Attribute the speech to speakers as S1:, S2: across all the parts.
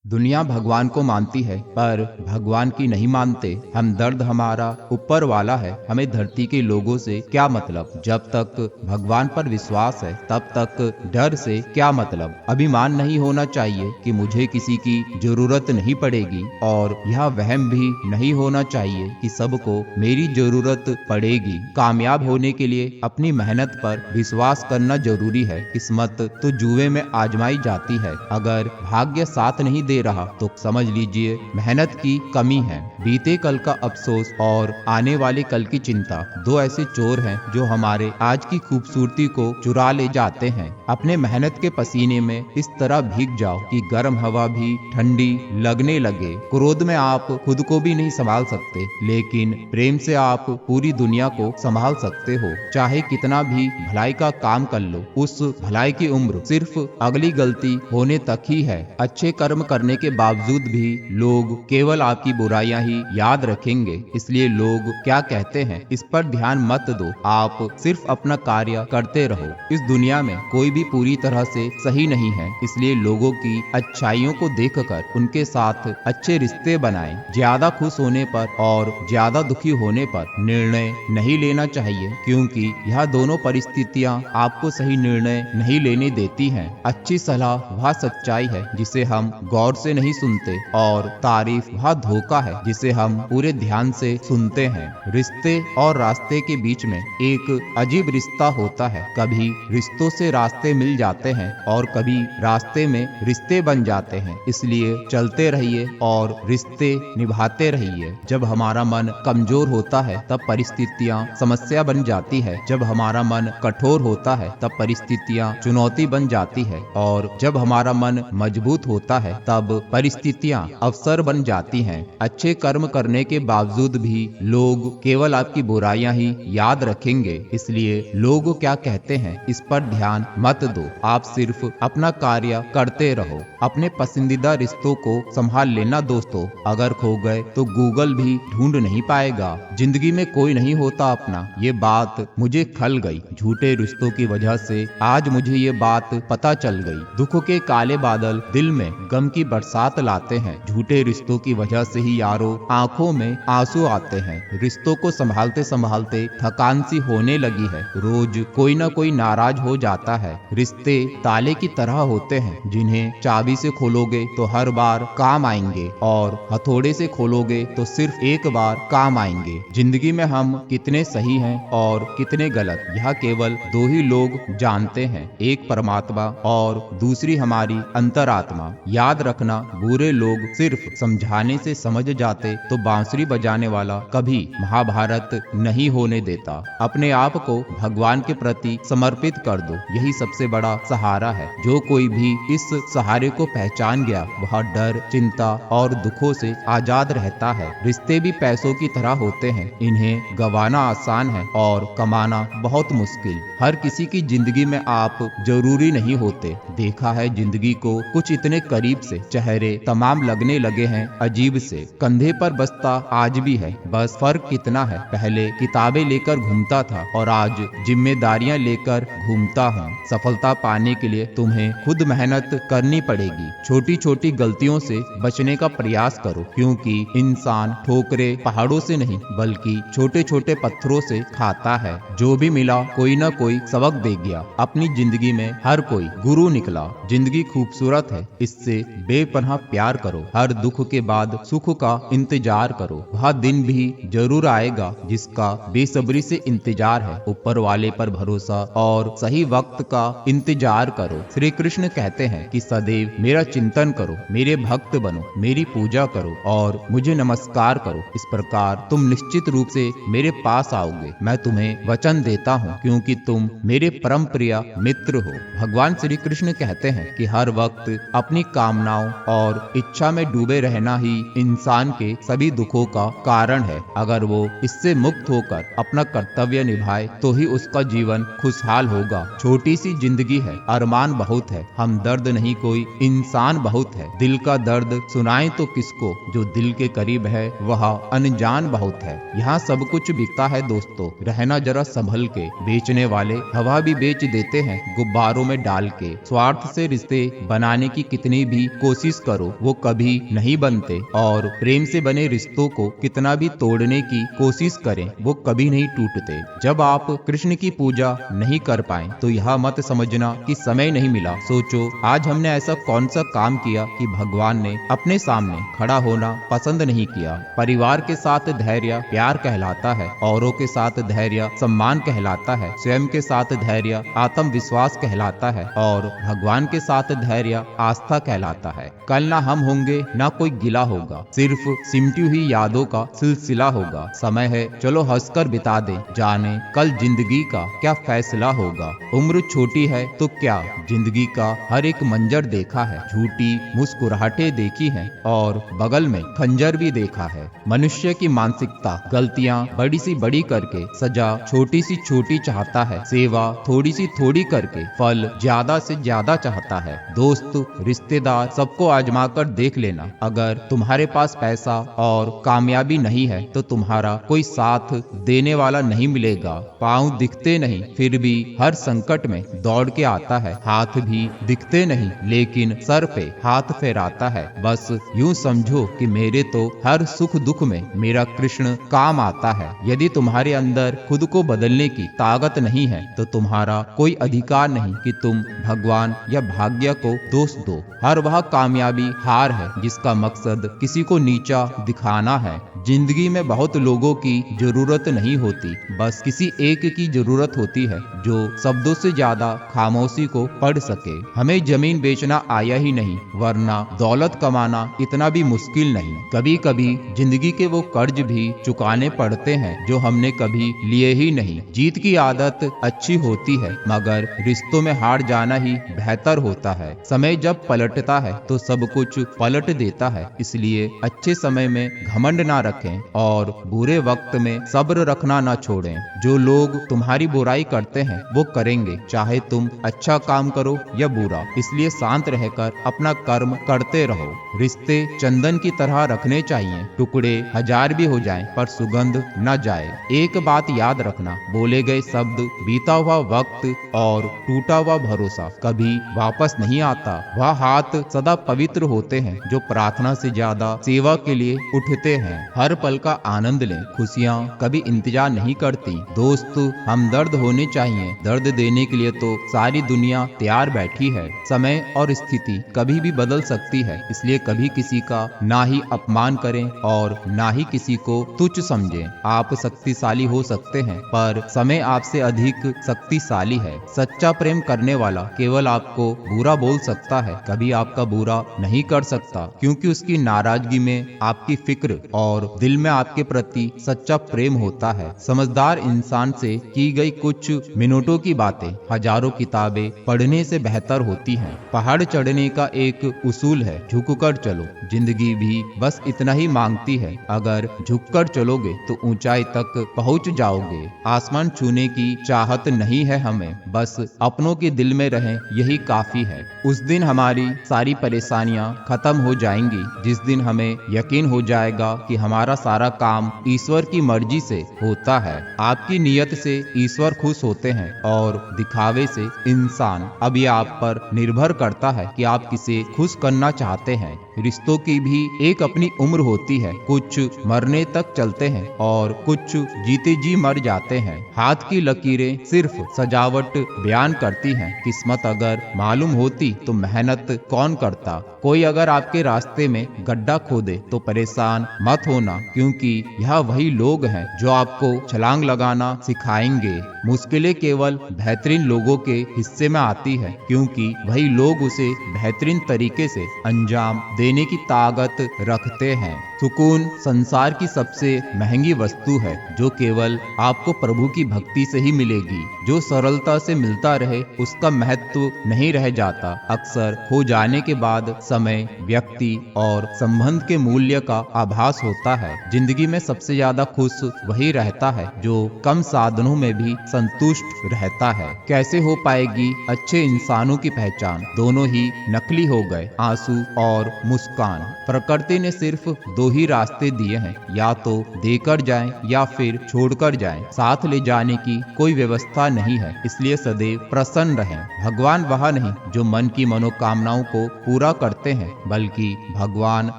S1: दुनिया भगवान को मानती है पर भगवान की नहीं मानते। हम दर्द हमारा ऊपर वाला है, हमें धरती के लोगों से क्या मतलब। जब तक भगवान पर विश्वास है तब तक डर से क्या मतलब। अभिमान नहीं होना चाहिए कि मुझे किसी की जरूरत नहीं पड़ेगी, और यह वहम भी नहीं होना चाहिए कि सबको मेरी जरूरत पड़ेगी। कामयाब होने के लिए अपनी मेहनत पर विश्वास करना जरूरी है। किस्मत तो जुए में आजमाई जाती है, अगर भाग्य साथ नहीं दे रहा तो समझ लीजिए मेहनत की कमी है। बीते कल का अफसोस और आने वाले कल की चिंता दो ऐसे चोर हैं जो हमारे आज की खूबसूरती को चुरा ले जाते हैं। अपने मेहनत के पसीने में इस तरह भीग जाओ कि गर्म हवा भी ठंडी लगने लगे। क्रोध में आप खुद को भी नहीं संभाल सकते, लेकिन प्रेम से आप पूरी दुनिया को संभाल सकते हो। चाहे कितना भी भलाई का काम कर लो, उस भलाई की उम्र सिर्फ अगली गलती होने तक ही है। अच्छे कर्म करने के बावजूद भी लोग केवल आपकी बुराइयां ही याद रखेंगे, इसलिए लोग क्या कहते हैं इस पर ध्यान मत दो। आप सिर्फ अपना कार्य करते रहो। इस दुनिया में कोई भी पूरी तरह से सही नहीं है, इसलिए लोगों की अच्छाइयों को देखकर उनके साथ अच्छे रिश्ते बनाएं। ज्यादा खुश होने पर और ज्यादा दुखी होने पर निर्णय नहीं लेना चाहिए, क्योंकि यह दोनों परिस्थितियां आपको सही निर्णय नहीं लेने देती हैं। अच्छी सलाह वह सच्चाई है जिसे हम गौर से नहीं सुनते, और तारीफ वह धोखा है जिसे हम पूरे ध्यान से सुनते हैं। रिश्ते और रास्ते के बीच में एक अजीब रिश्ता होता है। कभी रिश्तों से रास्ते मिल जाते हैं और कभी रास्ते में रिश्ते बन जाते हैं। इसलिए चलते रहिए और रिश्ते निभाते रहिए। जब हमारा मन कमजोर होता है तब परिस्थितियाँ समस्या बन जाती है। जब हमारा मन कठोर होता है तब परिस्थितियाँ चुनौती बन जाती है, और जब हमारा मन मजबूत होता है तब परिस्थितियां अवसर बन जाती हैं। अच्छे कर्म करने के बावजूद भी लोग केवल आपकी बुराइयां ही याद रखेंगे, इसलिए लोग क्या कहते हैं इस पर ध्यान मत दो। आप सिर्फ अपना कार्य करते रहो। अपने पसंदीदा रिश्तों को संभाल लेना दोस्तों, अगर खो गए तो गूगल भी ढूंढ नहीं पाएगा। जिंदगी में कोई नहीं होता अपना, ये बात मुझे खल गई। झूठे रिश्तों की वजह से आज मुझे ये बात पता चल गई। दुख के काले बादल दिल में गम की बरसात लाते हैं। झूठे रिश्तों की वजह से ही यारों आंखों में आंसू आते हैं। रिश्तों को संभालते संभालते थकान सी होने लगी है। रोज कोई ना कोई नाराज हो जाता है। रिश्ते ताले की तरह होते हैं, जिन्हें चाबी से खोलोगे तो हर बार काम आएंगे, और हथौड़े से खोलोगे तो सिर्फ एक बार काम आएंगे। जिंदगी में हम कितने सही हैं और कितने गलत, यह केवल दो ही लोग जानते हैं, एक परमात्मा और दूसरी हमारी अंतरात्मा। याद रखना, बुरे लोग सिर्फ समझाने से समझ जाते तो बांसुरी बजाने वाला कभी महाभारत नहीं होने देता। अपने आप को भगवान के प्रति समर्पित कर दो, यही सबसे बड़ा सहारा है। जो कोई भी इस सहारे को पहचान गया वह डर, चिंता और दुखों से आजाद रहता है। रिश्ते भी पैसों की तरह होते हैं, इन्हें गंवाना आसान है और कमाना बहुत मुश्किल। हर किसी की जिंदगी में आप जरूरी नहीं होते। देखा है जिंदगी को कुछ इतने करीब से, चेहरे तमाम लगने लगे हैं अजीब से। कंधे पर बस्ता आज भी है, बस फर्क कितना है, पहले किताबें लेकर घूमता था और आज जिम्मेदारियां लेकर घूमता हूँ। सफलता पाने के लिए तुम्हें खुद मेहनत करनी पड़ेगी। छोटी छोटी गलतियों से बचने का प्रयास करो, क्योंकि इंसान ठोकरे पहाड़ों से नहीं बल्कि छोटे छोटे पत्थरों से खाता है। जो भी मिला कोई ना कोई सबक दे गया। अपनी जिंदगी में हर कोई गुरु निकला। जिंदगी खूबसूरत है, इससे बेपनाह प्यार करो। हर दुख के बाद सुख का इंतजार करो। वह दिन भी जरूर आएगा जिसका बेसब्री से इंतजार है। ऊपर वाले पर भरोसा और सही वक्त का इंतजार करो। श्री कृष्ण कहते हैं कि सदैव मेरा चिंतन करो, मेरे भक्त बनो, मेरी पूजा करो और मुझे नमस्कार करो। इस प्रकार तुम निश्चित रूप से मेरे पास आओगे। मैं तुम्हें वचन देता हूँ, क्योंकि तुम मेरे परम प्रिय मित्र हो। भगवान श्री कृष्ण कहते हैं कि हर वक्त अपनी कामनाओं और इच्छा में डूबे रहना ही इंसान के सभी दुखों का कारण है। अगर वो इससे मुक्त होकर अपना कर्तव्य निभाए तो ही उसका जीवन खुशहाल होगा। छोटी सी जिंदगी है, अरमान बहुत है, हम दर्द नहीं कोई इंसान बहुत है। दिल का दर्द सुनाए तो किसको, जो दिल के करीब है वह अनजान बहुत है। यहाँ सब कुछ बिकता है दोस्तों, रहना जरा संभल के। बेचने वाले हवा भी बेच देते हैं गुब्बारों में डाल के। स्वार्थ से रिश्ते बनाने की कितनी भी कोशिश कोशिश करो वो कभी नहीं बनते, और प्रेम से बने रिश्तों को कितना भी तोड़ने की कोशिश करें वो कभी नहीं टूटते। जब आप कृष्ण की पूजा नहीं कर पाए तो यह मत समझना कि समय नहीं मिला। सोचो आज हमने ऐसा कौन सा काम किया कि भगवान ने अपने सामने खड़ा होना पसंद नहीं किया। परिवार के साथ धैर्य प्यार कहलाता है, औरों के साथ धैर्य सम्मान कहलाता है, स्वयं के साथ धैर्य आत्मविश्वास कहलाता है, और भगवान के साथ धैर्य आस्था कहलाता है। कल ना हम होंगे ना कोई गिला होगा, सिर्फ सिमटी हुई यादों का सिलसिला होगा। समय है चलो हंसकर बिता दे, जाने कल जिंदगी का क्या फैसला होगा। उम्र छोटी है तो क्या, जिंदगी का हर एक मंजर देखा है, झूठी मुस्कुराहटें देखी हैं और बगल में खंजर भी देखा है। मनुष्य की मानसिकता गलतियां बड़ी सी बड़ी करके सजा छोटी सी छोटी चाहता है, सेवा थोड़ी सी थोड़ी करके फल ज्यादा से ज्यादा चाहता है। दोस्त रिश्तेदार सबको आजमा कर देख लेना, अगर तुम्हारे पास पैसा और कामयाबी नहीं है तो तुम्हारा कोई साथ देने वाला नहीं मिलेगा। पाँव दिखते नहीं फिर भी हर संकट में दौड़ के आता है, हाथ भी दिखते नहीं लेकिन सर पे हाथ फेराता है। बस यूं समझो कि मेरे तो हर सुख दुख में मेरा कृष्ण काम आता है। यदि तुम्हारे अंदर खुद को बदलने की ताकत नहीं है तो तुम्हारा कोई अधिकार नहीं कि तुम भगवान या भाग्य को दोष दो। हर वह कामयाबी हार है जिसका मकसद किसी को नीचा दिखाना है। जिंदगी में बहुत लोगों की जरूरत नहीं होती, बस किसी एक की जरूरत होती है जो शब्दों से ज्यादा खामोशी को पढ़ सके। हमें जमीन बेचना आया ही नहीं, वरना दौलत कमाना इतना भी मुश्किल नहीं। कभी कभी जिंदगी के वो कर्ज भी चुकाने पड़ते हैं जो हमने कभी लिए ही नहीं। जीत की आदत अच्छी होती है मगर रिश्तों में हार जाना ही बेहतर होता है। समय जब पलटता है तो सब कुछ पलट देता है, इसलिए अच्छे समय में घमंड ना रखें और बुरे वक्त में सब्र रखना ना छोड़ें। जो लोग तुम्हारी बुराई करते हैं वो करेंगे, चाहे तुम अच्छा काम करो या बुरा, इसलिए शांत रहकर अपना कर्म करते रहो। रिश्ते चंदन की तरह रखने चाहिए, टुकड़े हजार भी हो जाएं पर सुगंध न जाए। एक बात याद रखना, बोले गए शब्द, बीता हुआ वक्त और टूटा हुआ भरोसा कभी वापस नहीं आता। वह हाथ सदा पवित्र होते हैं जो प्रार्थना से ज्यादा सेवा के लिए उठते हैं। हर पल का आनंद लें, खुशियाँ कभी इंतजार नहीं करती। दोस्त हमदर्द होने चाहिए, दर्द देने के लिए तो सारी दुनिया तैयार बैठी है। समय और स्थिति कभी भी बदल सकती है, इसलिए कभी किसी का ना ही अपमान करें और ना ही किसी को तुच्छ समझें। आप शक्तिशाली हो सकते हैं पर समय आपसे अधिक शक्तिशाली है। सच्चा प्रेम करने वाला केवल आपको बुरा बोल सकता है, कभी आपका बुरा नहीं कर सकता, क्योंकि उसकी नाराजगी में आपकी फिक्र और दिल में आपके प्रति सच्चा प्रेम होता है। समझदार इंसान से की गई कुछ मिनटों की बातें हजारों किताबें पढ़ने से बेहतर होती हैं। पहाड़ चढ़ने का एक उसूल है, झुककर चलो। जिंदगी भी बस इतना ही मांगती है, अगर झुककर चलोगे तो ऊंचाई तक पहुंच जाओगे। आसमान छूने की चाहत नहीं है हमें, बस अपनों के दिल में रहें यही काफी है। उस दिन हमारी सारी परेशानियां खत्म हो जाएंगी, जिस दिन हमें यकीन हो जाएगा कि हमारा सारा काम ईश्वर की मर्जी से होता है। आपकी नियत से ईश्वर खुश होते हैं और दिखावे से इंसान। अब ये आप पर निर्भर करता है कि आप किसे खुश करना चाहते हैं। रिश्तों की भी एक अपनी उम्र होती है, कुछ मरने तक चलते हैं और कुछ जीते जी मर जाते हैं। हाथ की लकीरें सिर्फ सजावट बयान करती हैं, किस्मत अगर मालूम होती तो मेहनत कौन करता। कोई अगर आपके रास्ते में गड्ढा खोदे तो परेशान मत होना, क्योंकि यह वही लोग हैं जो आपको छलांग लगाना सिखाएंगे। मुश्किलें केवल बेहतरीन लोगों के हिस्से में आती है, क्योंकि वही लोग उसे बेहतरीन तरीके से अंजाम देने की ताकत रखते हैं। सुकून संसार की सबसे महंगी वस्तु है जो केवल आपको प्रभु की भक्ति से ही मिलेगी। जो सरलता से मिलता रहे उसका महत्व नहीं रह जाता। अक्सर खो जाने के बाद समय, व्यक्ति और संबंध के मूल्य का आभास होता है। जिंदगी में सबसे ज्यादा खुश वही रहता है जो कम साधनों में भी संतुष्ट रहता है। कैसे हो पाएगी अच्छे इंसानों की पहचान? दोनों ही नकली हो गए, आंसू और मुस्कान। प्रकृति ने सिर्फ दो ही रास्ते दिए हैं, या तो देकर जाएं या फिर छोड़कर जाएं। साथ ले जाने की कोई व्यवस्था नहीं है, इसलिए सदैव प्रसन्न रहें। भगवान वह नहीं जो मन की मनोकामनाओं को पूरा करते करते हैं, बल्कि भगवान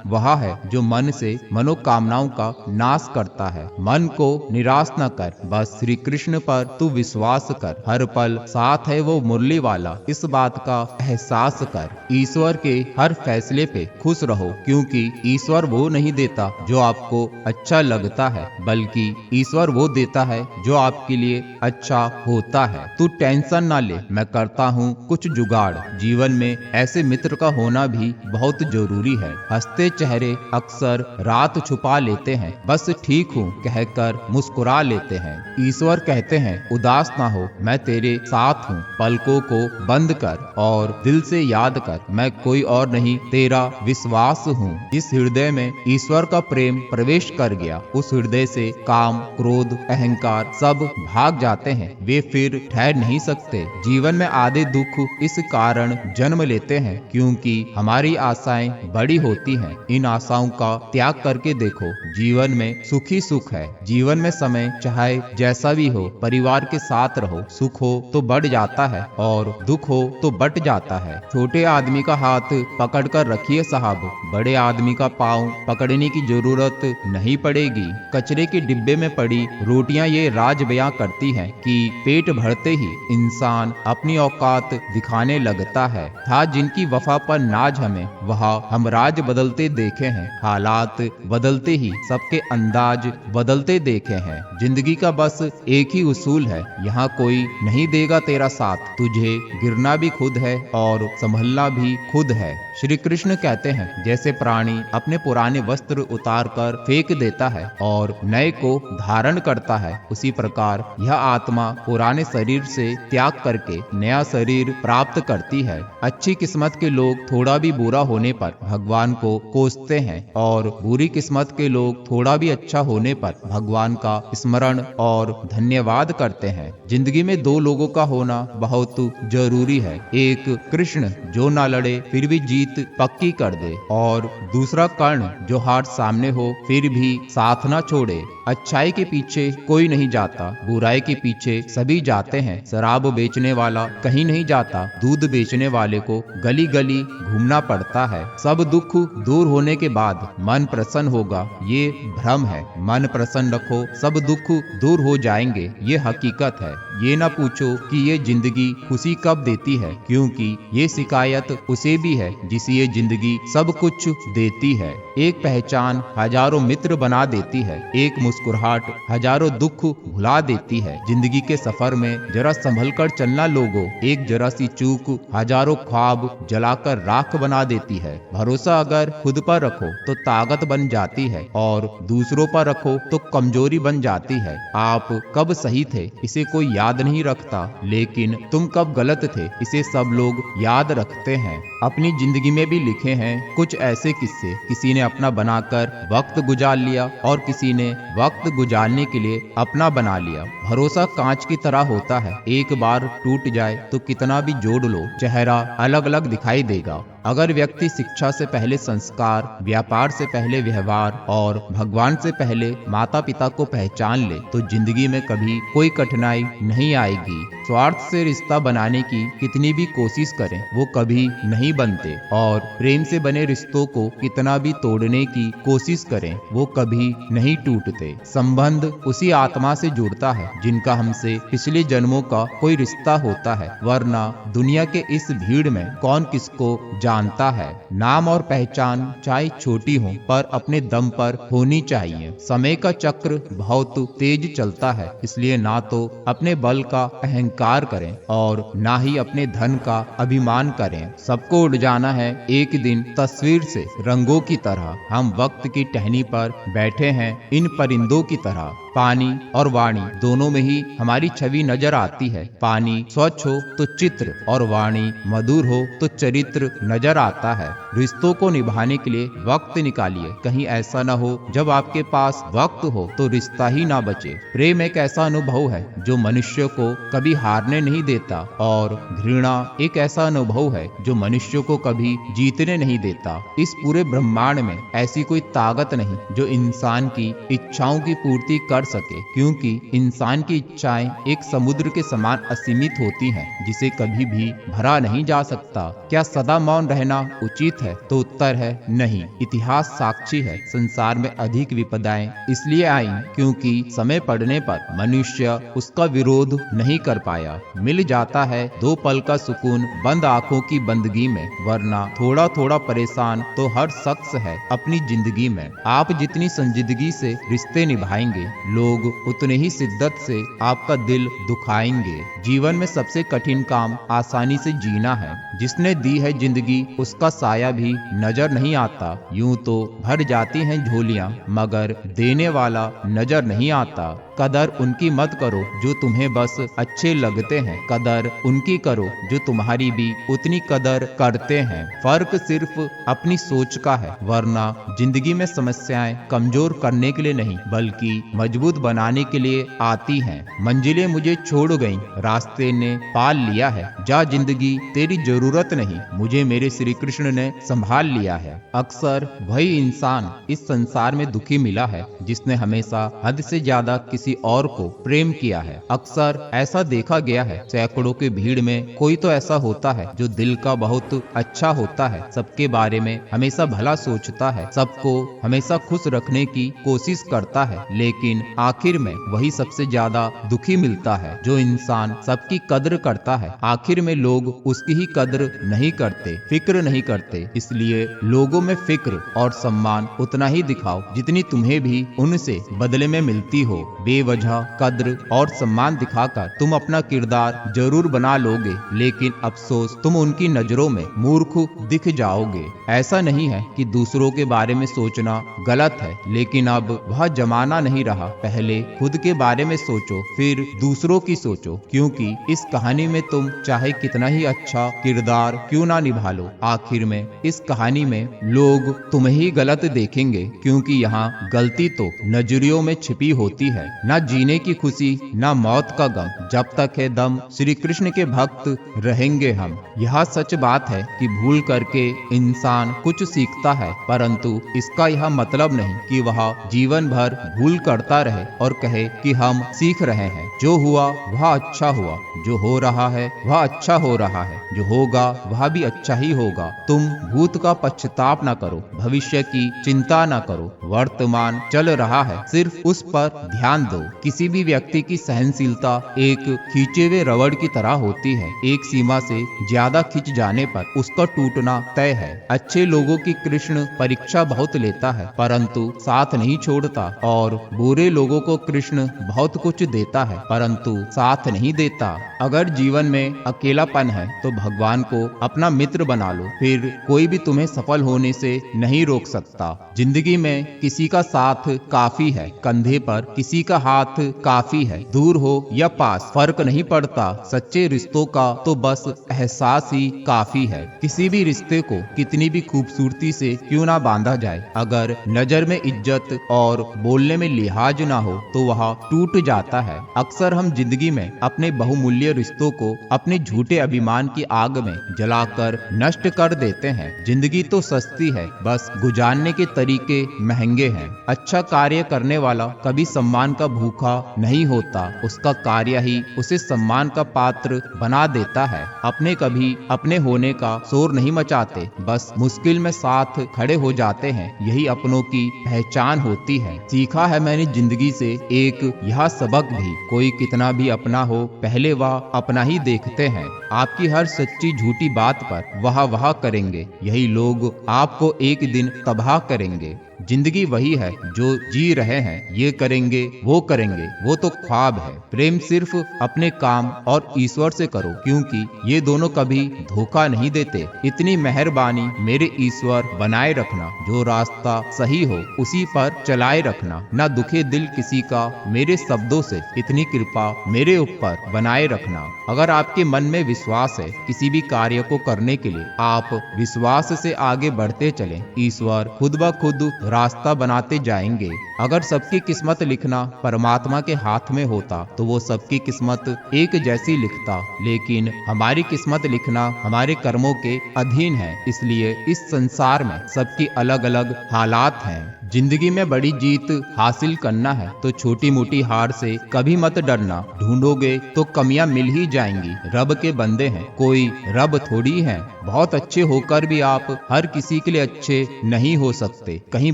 S1: वह है जो मन से मनोकामनाओं का नाश करता है। मन को निराश न कर, बस श्री कृष्ण पर तू विश्वास कर। हर पल साथ है वो मुरली वाला, इस बात का एहसास कर। ईश्वर के हर फैसले पे खुश रहो, क्योंकि ईश्वर वो नहीं देता जो आपको अच्छा लगता है, बल्कि ईश्वर वो देता है जो आपके लिए अच्छा होता है। तू टेंशन ना ले, मैं करता हूँ कुछ जुगाड़। जीवन में ऐसे मित्र का होना भी बहुत जरूरी है। हंसते चेहरे अक्सर रात छुपा लेते हैं, बस ठीक हूँ कहकर मुस्कुरा लेते हैं। ईश्वर कहते हैं उदास ना हो, मैं तेरे साथ हूँ। पलकों को बंद कर और दिल से याद कर, मैं कोई और नहीं तेरा विश्वास हूँ। इस हृदय में ईश्वर का प्रेम प्रवेश कर गया, उस हृदय से काम, क्रोध, अहंकार सब भाग जाते हैं, वे फिर ठहर नहीं सकते। जीवन में आधे दुख इस कारण जन्म लेते हैं क्योंकि हमारी आशाएं बड़ी होती हैं। इन आशाओं का त्याग करके देखो, जीवन में सुखी सुख है। जीवन में समय चाहे जैसा भी हो, परिवार के साथ रहो। सुख हो तो बढ़ जाता है और दुख हो तो बट जाता है। छोटे आदमी का हाथ पकड़ कर रखिए साहब, बड़े आदमी का पाँव पकड़ने की जरूरत नहीं पड़ेगी। कचरे के डिब्बे में पड़ी रोटियां ये राज बयां करती हैं कि पेट भरते ही इंसान अपनी औकात दिखाने लगता है। था जिनकी वफा पर नाज हमें, वह हम राज बदलते देखे हैं। हालात बदलते ही सबके अंदाज बदलते देखे हैं। जिंदगी का बस एक ही उसूल है, यहाँ कोई नहीं देगा तेरा साथ। तुझे गिरना भी खुद है और संभलना भी खुद है। श्री कृष्ण कहते हैं जैसे प्राणी अपने पुराने वस्त्र उतार कर फेंक देता है और नए को धारण करता है, उसी प्रकार यह आत्मा पुराने शरीर से त्याग करके नया शरीर प्राप्त करती है। अच्छी किस्मत के लोग थोड़ा भी बुरा होने पर भगवान को कोसते हैं और बुरी किस्मत के लोग थोड़ा भी अच्छा होने पर भगवान का स्मरण और धन्यवाद करते हैं। जिंदगी में दो लोगों का होना बहुत जरूरी है, एक कृष्ण जो ना लड़े फिर भी जीत पक्की कर दे, और दूसरा कर्ण जो हार सामने हो फिर भी साथ ना छोड़े। अच्छाई के पीछे कोई नहीं जाता, बुराई के पीछे सभी जाते हैं। शराब बेचने वाला कहीं नहीं जाता, दूध बेचने वाले को गली गली घूमना पड़ता है। सब दुख दूर होने के बाद मन प्रसन्न होगा, ये भ्रम है। मन प्रसन्न रखो, सब दुख दूर हो जाएंगे, ये हकीकत है। ये ना पूछो कि ये जिंदगी खुशी कब देती है, क्योंकि ये शिकायत उसे भी है जिसे ये जिंदगी सब कुछ देती है। एक पहचान हजारों मित्र बना देती है, एक मुस्कुराहट हजारों दुख भुला देती है। जिंदगी के सफर में जरा संभल कर चलना लोगों, एक जरा सी चूक हजारों ख्वाब जलाकर राख बना देती है। भरोसा अगर खुद पर रखो तो ताकत बन जाती है और दूसरों पर रखो तो कमजोरी बन जाती है। आप कब सही थे इसे कोई याद नहीं रखता, लेकिन तुम कब गलत थे इसे सब लोग याद रखते हैं। अपनी जिंदगी में भी लिखे हैं कुछ ऐसे किस्से, किसी ने अपना बनाकर वक्त गुजार लिया और किसी ने वक्त गुजारने के लिए अपना बना लिया। भरोसा कांच की तरह होता है, एक बार टूट जाए तो कितना भी जोड़ लो चेहरा अलग अलग दिखाई देगा। अगर व्यक्ति शिक्षा से पहले संस्कार, व्यापार से पहले व्यवहार और भगवान से पहले माता पिता को पहचान ले तो जिंदगी में कभी कोई कठिनाई नहीं आएगी। स्वार्थ से रिश्ता बनाने की कितनी भी कोशिश करें वो कभी नहीं बनते, और प्रेम से बने रिश्तों को कितना भी तोड़ने की कोशिश करें वो कभी नहीं टूटते। संबंध उसी आत्मा से जुड़ता है जिनका हमसे पिछले जन्मों का कोई रिश्ता होता है, वरना दुनिया के इस भीड़ में कौन किसको जानता है। नाम और पहचान चाहे छोटी हो पर अपने दम पर होनी चाहिए। समय का चक्र बहुत तेज चलता है, इसलिए ना तो अपने बल का अहंकार करें और ना ही अपने धन का अभिमान करें। सबको उड़ जाना है एक दिन तस्वीर से रंगों की तरह। हम वक्त की टहनी पर बैठे हैं इन परिंदों की तरह। पानी और वाणी दोनों में ही हमारी छवि नजर आती है। पानी स्वच्छ हो तो चित्र और वाणी मधुर हो तो चरित्र नजर आता है। रिश्तों को निभाने के लिए वक्त निकालिए, कहीं ऐसा न हो जब आपके पास वक्त हो तो रिश्ता ही ना बचे। प्रेम एक ऐसा अनुभव है जो मनुष्य को कभी हारने नहीं देता, और घृणा एक ऐसा अनुभव है जो मनुष्य को कभी जीतने नहीं देता। इस पूरे ब्रह्मांड में ऐसी कोई ताकत नहीं जो इंसान की इच्छाओं की पूर्ति कर सके, क्योंकि इंसान की इच्छाएं एक समुद्र के समान असीमित होती हैं जिसे कभी भी भरा नहीं जा सकता। क्या सदा मौन रहना उचित है? तो उत्तर है नहीं। इतिहास साक्षी है, संसार में अधिक विपदाएं इसलिए आई क्योंकि समय पड़ने पर मनुष्य उसका विरोध नहीं कर पाया। मिल जाता है 2 पल का सुकून बंद आंखों की बंदगी में, वरना थोड़ा थोड़ा परेशान तो हर शख्स है अपनी जिंदगी में। आप जितनी संजीदगी से रिश्ते निभाएंगे, लोग उतने ही शिद्दत से आपका दिल दुखाएंगे। जीवन में सबसे कठिन काम आसानी से जीना है। जिसने दी है जिंदगी उसका साया भी नजर नहीं आता। यूं तो भर जाती हैं झोलियां, मगर देने वाला नजर नहीं आता। कदर उनकी मत करो जो तुम्हें बस अच्छे लगते हैं, कदर उनकी करो जो तुम्हारी भी उतनी कदर करते हैं। फर्क सिर्फ अपनी सोच का है, वरना जिंदगी में समस्याएं कमजोर करने के लिए नहीं बल्कि मजबूत बनाने के लिए आती हैं। मंजिलें मुझे छोड़ गईं, रास्ते ने पाल लिया है। जा जिंदगी तेरी जरूरत नहीं, मुझे मेरे श्री कृष्ण ने संभाल लिया है। अक्सर वही इंसान इस संसार में दुखी मिला है जिसने हमेशा हद से ज्यादा किसी और को प्रेम किया है। अक्सर ऐसा देखा गया है, सैकड़ों की भीड़ में कोई तो ऐसा होता है जो दिल का बहुत अच्छा होता है, सबके बारे में हमेशा भला सोचता है, सबको हमेशा खुश रखने की कोशिश करता है, लेकिन आखिर में वही सबसे ज्यादा दुखी मिलता है। जो इंसान सबकी कद्र करता है, आखिर में लोग उसकी ही कद्र नहीं करते, फिक्र नहीं करते। इसलिए लोगों में फिक्र और सम्मान उतना ही दिखाओ जितनी तुम्हें भी उनसे बदले में मिलती हो। बेवजह कद्र और सम्मान दिखाकर तुम अपना किरदार जरूर बना लोगे, लेकिन अफसोस तुम उनकी नजरों में मूर्ख दिख जाओगे। ऐसा नहीं है कि दूसरों के बारे में सोचना गलत है, लेकिन अब वह जमाना नहीं रहा। पहले खुद के बारे में सोचो, फिर दूसरों की सोचो, क्योंकि इस कहानी में तुम चाहे कितना ही अच्छा किरदार क्यों ना निभा लो, आखिर में इस कहानी में लोग तुम्हें ही गलत देखेंगे, क्योंकि यहाँ गलती तो नजरियों में छिपी होती है। ना जीने की खुशी ना मौत का गम, जब तक है दम श्री कृष्ण के भक्त रहेंगे हम। यह सच बात है कि भूल करके इंसान कुछ सीखता है, परंतु इसका यह मतलब नहीं कि वह जीवन भर भूल करता रहे और कहे कि हम सीख रहे हैं। जो हुआ वह अच्छा हुआ, जो हो रहा है वह अच्छा हो रहा है, जो होगा वह भी अच्छा ही होगा। तुम भूत का पश्चाताप न करो, भविष्य की चिंता न करो, वर्तमान चल रहा है, सिर्फ उस पर ध्यान दो। किसी भी व्यक्ति की सहनशीलता एक खींचे हुए रबड़ की तरह होती है, एक सीमा से ज्यादा खिंच जाने पर उसका टूटना तय है। अच्छे लोगों की कृष्ण परीक्षा बहुत लेता है, परंतु साथ नहीं छोड़ता, और बुरे लोगों को कृष्ण बहुत कुछ देता है, परंतु साथ नहीं देता। अगर जीवन में अकेलापन है तो भगवान को अपना मित्र बना लो, फिर कोई भी तुम्हें सफल होने से नहीं रोक सकता। जिंदगी में किसी का साथ काफी है, कंधे पर किसी का हाथ काफी है, दूर हो या पास फर्क नहीं पड़ता। सच्चे रिश्तों का तो बस एहसास ही काफी है। किसी भी रिश्ते को कितनी भी खूबसूरती से क्यों ना बांधा जाए, अगर नजर में इज्जत और बोलने में लिहाज ना हो तो वह टूट जाता है। अक्सर हम जिंदगी में अपने बहुमूल्य रिश्तों को अपने झूठे अभिमान की आग में जलाकर नष्ट कर देते हैं। जिंदगी तो सस्ती है, बस गुजारने के तरीके महंगे हैं। अच्छा कार्य करने वाला कभी सम्मान का भूखा नहीं होता, उसका कार्य ही उसे सम्मान का पात्र बना देता है। अपने कभी अपने होने का शोर नहीं मचाते, बस मुश्किल में साथ खड़े हो जाते हैं, यही अपनों की पहचान होती है। सीखा है मैंने जिंदगी से एक यह सबक भी, कोई कितना भी अपना हो पहले वह अपना ही देखते हैं। आपकी हर सच्ची झूठी बात पर वाह करेंगे, यही लोग आपको एक दिन तबाह करेंगे। जिंदगी वही है जो जी रहे हैं, ये करेंगे वो तो ख्वाब है। प्रेम सिर्फ अपने काम और ईश्वर से करो, क्योंकि ये दोनों कभी धोखा नहीं देते। इतनी मेहरबानी मेरे ईश्वर बनाए रखना, जो रास्ता सही हो उसी पर चलाए रखना, ना दुखे दिल किसी का मेरे शब्दों से, इतनी कृपा मेरे ऊपर बनाए रखना। अगर आपके मन में विश्वास है किसी भी कार्य को करने के लिए, आप विश्वास से आगे बढ़ते चलें, ईश्वर खुद ब खुद रास्ता बनाते जाएंगे। अगर सबकी किस्मत लिखना परमात्मा के हाथ में होता तो वो सबकी किस्मत एक जैसी लिखता, लेकिन हमारी किस्मत लिखना हमारे कर्मों के अधीन है। इसलिए इस संसार में सबकी अलग अलग हालात हैं। जिंदगी में बड़ी जीत हासिल करना है तो छोटी मोटी हार से कभी मत डरना। ढूंढोगे तो कमियां मिल ही जाएंगी। रब के बंदे हैं, कोई रब थोड़ी है। बहुत अच्छे होकर भी आप हर किसी के लिए अच्छे नहीं हो सकते। कहीं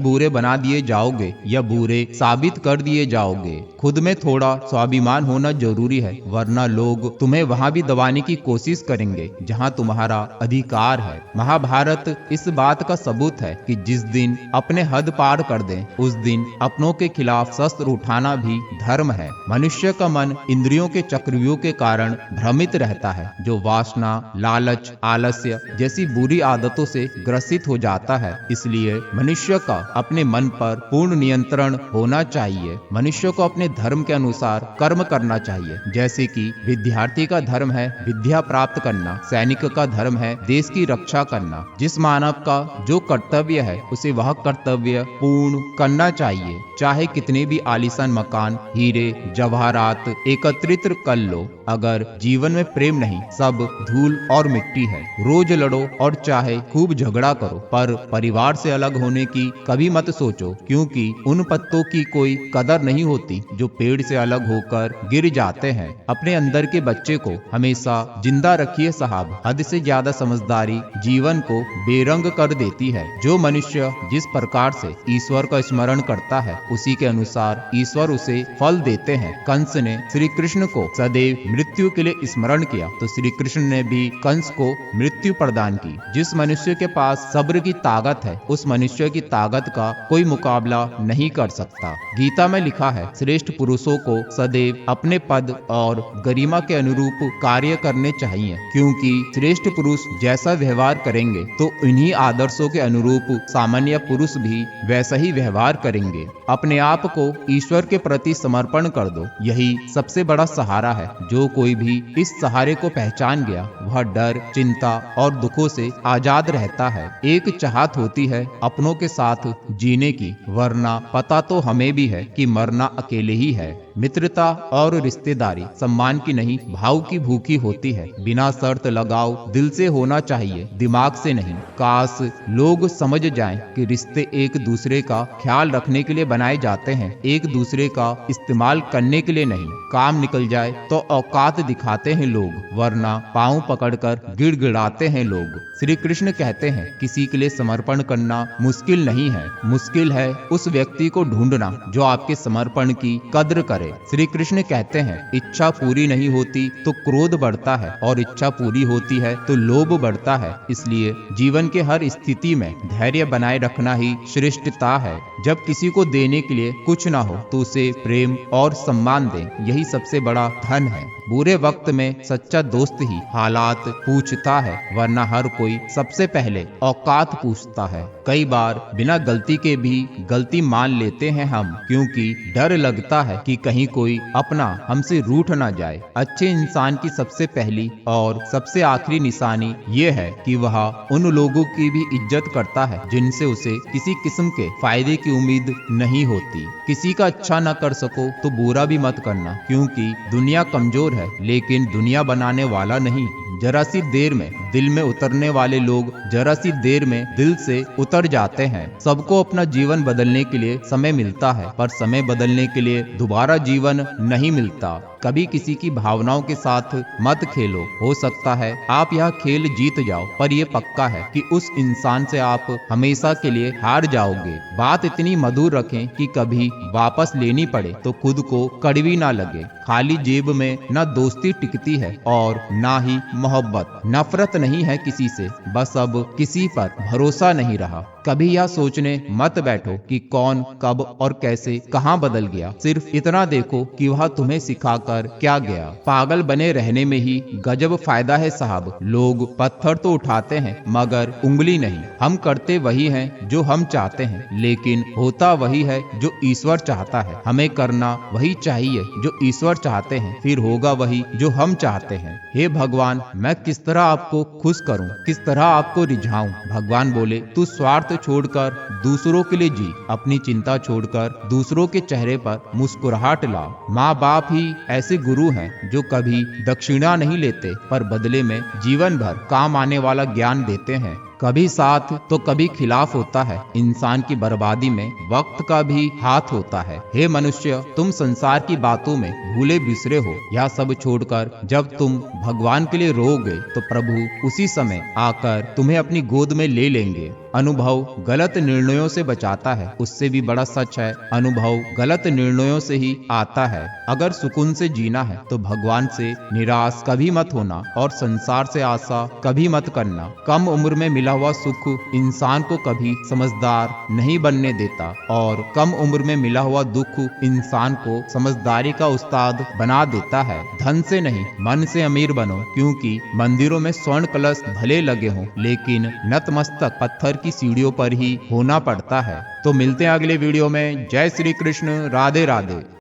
S1: बुरे बना दिए जाओगे या बुरे साबित कर दिए जाओगे। खुद में थोड़ा स्वाभिमान होना जरूरी है, वरना लोग तुम्हें वहां भी दबाने की कोशिश करेंगे जहां तुम्हारा अधिकार है। महाभारत इस बात का सबूत है कि जिस दिन अपने हद पार कर दें, उस दिन अपनों के खिलाफ शस्त्र उठाना भी धर्म है। मनुष्य का मन इंद्रियों के चक्रव्यूह के कारण भ्रमित रहता है, जो वासना, लालच, आलस्य जैसी बुरी आदतों से ग्रसित हो जाता है। इसलिए मनुष्य का अपने मन पर पूर्ण नियंत्रण होना चाहिए। मनुष्य को अपने धर्म के अनुसार कर्म करना चाहिए। जैसे कि विद्यार्थी का धर्म है विद्या प्राप्त करना, सैनिक का धर्म है देश की रक्षा करना। जिस मानव का जो कर्तव्य है उसे वह कर्तव्य पूर्ण करना चाहिए, चाहे कितने भी आलीशान मकान, हीरे जवाहरात एकत्रित कर लो, अगर जीवन में प्रेम नहीं, सब धूल और मिट्टी है। रोज लड़ो और चाहे खूब झगड़ा करो, पर परिवार से अलग होने की कभी मत सोचो, क्योंकि उन पत्तों की कोई कदर नहीं होती जो पेड़ से अलग होकर गिर जाते हैं। अपने अंदर के बच्चे को हमेशा जिंदा रखिए साहब। हद से ज्यादा समझदारी जीवन को बेरंग कर देती है। जो मनुष्य जिस प्रकार से ईश्वर का स्मरण करता है, उसी के अनुसार ईश्वर उसे फल देते हैं। कंस ने श्री कृष्ण को सदैव मृत्यु के लिए स्मरण किया तो श्री कृष्ण ने भी कंस को मृत्यु प्रदान की। जिस मनुष्य के पास सब्र की ताकत है, उस मनुष्य की ताकत का कोई मुकाबला नहीं कर सकता। गीता में लिखा है, श्रेष्ठ पुरुषों को सदैव अपने पद और गरिमा के अनुरूप कार्य करने चाहिए, क्योंकि श्रेष्ठ पुरुष जैसा व्यवहार करेंगे तो इन्हीं आदर्शों के अनुरूप सामान्य पुरुष भी वैसा ही व्यवहार करेंगे। अपने आप को ईश्वर के प्रति समर्पण कर दो, यही सबसे बड़ा सहारा है। जो कोई भी इस सहारे को पहचान गया, वह डर, चिंता और दुखों से आजाद रहता है। एक चाहत होती है अपनों के साथ जीने की, वरना पता तो हमें भी है कि मरना अकेले ही है। मित्रता और रिश्तेदारी सम्मान की नहीं, भाव की भूखी होती है। बिना शर्त लगाओ दिल से होना चाहिए, दिमाग से नहीं। काश लोग समझ जाएं कि रिश्ते एक दूसरे का ख्याल रखने के लिए बनाए जाते हैं, एक दूसरे का इस्तेमाल करने के लिए नहीं। काम निकल जाए तो औकात दिखाते हैं लोग, वरना पाँव पकड़कर गिड़गिड़ाते हैं लोग। श्री कृष्ण कहते हैं, किसी के लिए समर्पण करना मुश्किल नहीं है, मुश्किल है उस व्यक्ति को ढूंढना जो आपके समर्पण की कद्र करे। श्री कृष्ण कहते हैं, इच्छा पूरी नहीं होती तो क्रोध बढ़ता है, और इच्छा पूरी होती है तो लोभ बढ़ता है। इसलिए जीवन के हर स्थिति में धैर्य बनाए रखना ही श्रेष्ठता है। जब किसी को देने के लिए कुछ ना हो तो उसे प्रेम और सम्मान दें, यही सबसे बड़ा धन है। बुरे वक्त में सच्चा दोस्त ही हालात पूछता है, वरना हर कोई सबसे पहले औकात पूछता है। कई बार बिना गलती के भी गलती मान लेते हैं हम, क्योंकि डर लगता है कि कहीं कोई अपना हमसे रूठ ना जाए। अच्छे इंसान की सबसे पहली और सबसे आखिरी निशानी ये है कि वह उन लोगों की भी इज्जत करता है जिनसे उसे किसी किस्म के फायदे की उम्मीद नहीं होती। किसी का अच्छा न कर सको तो बुरा भी मत करना, क्योंकि दुनिया कमजोर है लेकिन दुनिया बनाने वाला नहीं। जरा सी देर में दिल में उतरने वाले लोग जरा सी देर में दिल से उतर जाते हैं। सबको अपना जीवन बदलने के लिए समय मिलता है, पर समय बदलने के लिए दोबारा जीवन नहीं मिलता। कभी किसी की भावनाओं के साथ मत खेलो। हो सकता है आप यह खेल जीत जाओ, पर यह पक्का है कि उस इंसान से आप हमेशा के लिए हार जाओगे। बात इतनी मधुर रखें कि कभी वापस लेनी पड़े तो खुद को कड़वी ना लगे। खाली जेब में ना दोस्ती टिकती है और ना ही मोहब्बत। नफरत नहीं है किसी से, बस अब किसी पर भरोसा नहीं रहा। कभी यह सोचने मत बैठो कि कौन कब और कैसे कहां बदल गया। सिर्फ इतना देखो कि वह तुम्हें सिखाकर क्या गया। पागल बने रहने में ही गजब फायदा है साहब। लोग पत्थर तो उठाते हैं मगर उंगली नहीं। हम करते वही हैं जो हम चाहते हैं, लेकिन होता वही है जो ईश्वर चाहता है। हमें करना वही चाहिए जो ईश्वर चाहते हैं, फिर होगा वही जो हम चाहते हैं। हे भगवान, मैं किस तरह आपको खुश करूं, किस तरह आपको रिझाऊं। भगवान बोले, तू स्वार्थ स्वार्थ छोड़कर दूसरों के लिए जी, अपनी चिंता छोड़कर दूसरों के चेहरे पर मुस्कुराहट लाओ। माँ बाप ही ऐसे गुरु हैं जो कभी दक्षिणा नहीं लेते पर बदले में जीवन भर काम आने वाला ज्ञान देते हैं। कभी साथ तो कभी खिलाफ होता है। इंसान की बर्बादी में वक्त का भी हाथ होता है। हे मनुष्य, तुम संसार की बातों में भूले बिसरे हो। यह सब छोड़कर जब तुम भगवान के लिए रोओगे तो प्रभु उसी समय आकर तुम्हें अपनी गोद में ले लेंगे। अनुभव गलत निर्णयों से बचाता है, उससे भी बड़ा सच है अनुभव गलत निर्णयों से ही आता है। अगर सुकून से जीना है तो भगवान से निराश कभी मत होना और संसार से आशा कभी मत करना। कम उम्र में मिला हुआ सुख इंसान को कभी समझदार नहीं बनने देता और कम उम्र में मिला हुआ दुख इंसान को समझदारी का उस्ताद बना देता है। धन से नहीं, मन से अमीर बनो, क्योंकि मंदिरों में स्वर्ण कलश भले लगे हों लेकिन नतमस्तक पत्थर की सीढ़ियों पर ही होना पड़ता है। तो मिलते हैं अगले वीडियो में। जय श्री कृष्ण, राधे राधे।